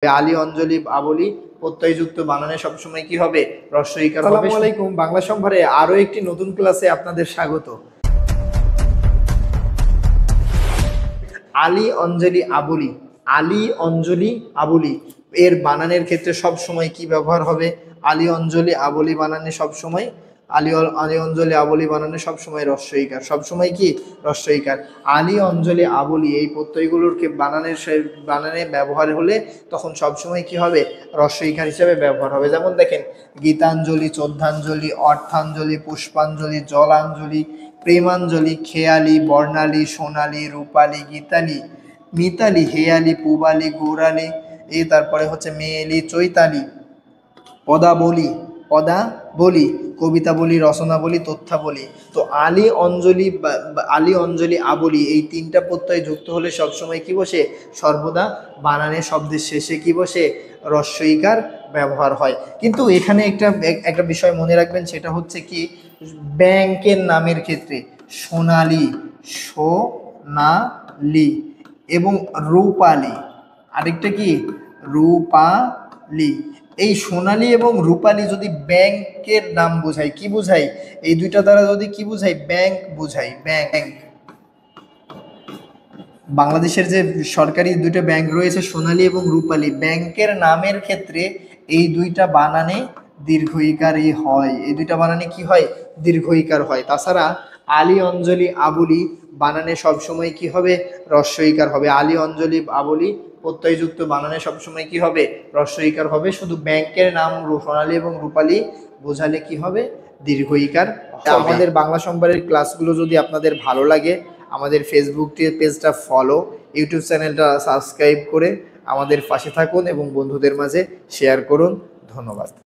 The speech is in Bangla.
আলী, অঞ্জলি, আবলি প্রত্যয়যুক্ত বানানে সবসময় কি হবে? রস্বইকার হবে। আসসালামু আলাইকুম, বাংলা সম্ভারে আরো একটি নতুন ক্লাসে আপনাদের স্বাগত। আলী, অঞ্জলি, আবলি, আলী, অঞ্জলি, আবলি এর বানানের ক্ষেত্রে সব সময় কি ব্যবহার হবে? আলী, অঞ্জলি, আবলি বানানে সব সময় আলী, অঞ্জলি, আবলি বানানে সব সময় রস্বইকার, সব সময় কি রস্বইকার। আলী, অঞ্জলি, আবলি এই প্রত্যয়গুলোর বানানে ব্যবহার হলে তখন সব সময় কি হবে? রস্বইকার হিসেবে ব্যবহার হবে। যেমন দেখেন, গীতাঞ্জলি, শ্রদ্ধাঞ্জলি, অর্থাঞ্জলি, পুষ্পাঞ্জলি, জলাঞ্জলি, প্রেমাঞ্জলি, খেয়ালি, বর্ণালী, সোনালী, রূপালী, গীতালি, মিতালি, হেয়ালি, পুবালি, গৌরালি, তারপরে হচ্ছে মেয়েলি, চৈতালি, পদাবলী, কবিতা বলি, রচনা বলি, তথ্যা বলি। তো আলী, অঞ্জলি, আলী, অঞ্জলি, আবলি এই তিনটা প্রত্যয় যুক্ত হলে সবসময় কি বসে? সর্বদা বানানে শব্দের শেষে কি বসে? রস্বইকার ব্যবহার হয়। কিন্তু এখানে একটা বিষয় মনে রাখবেন, সেটা হচ্ছে কি, ব্যাংকের নামের ক্ষেত্রে সোনালি এবং রূপালী, আরেকটা কি রূপালী, এই সোনালী এবং রূপালী যদি ব্যাংকের নাম বোঝায়, কি বোঝায়? এই দুইটা দ্বারা যদি কি বোঝায়? ব্যাংক বোঝায়। ব্যাংক, বাংলাদেশের যে সরকারি দুইটা ব্যাংক রয়েছে সোনালী এবং রূপালী, ব্যাংকের নামের ক্ষেত্রে এই দুইটা বানানে দীর্ঘইকারই হয়। এই দুইটা বানানে কি হয়? দীর্ঘইকার হয়। তাছাড়া আলী, অঞ্জলি, আবলি বানানে সবসময় কি হবে? রস্বইকার হবে। আলী, অঞ্জলি, আবলি প্রত্যয়যুক্ত বানানে সবসময় কি হবে? রস্বইকার হবে। শুধু ব্যাংকের নাম সোনালী এবং রূপালী বোঝালে কি হবে? দীর্ঘইকার হবে। আমাদের বাংলা সম্ভারের ক্লাসগুলো যদি আপনাদের ভালো লাগে, আমাদের ফেসবুক পেজটা ফলো, ইউটিউব চ্যানেলটা সাবস্ক্রাইব করে আমাদের পাশে থাকুন এবং বন্ধুদের মাঝে শেয়ার করুন। ধন্যবাদ।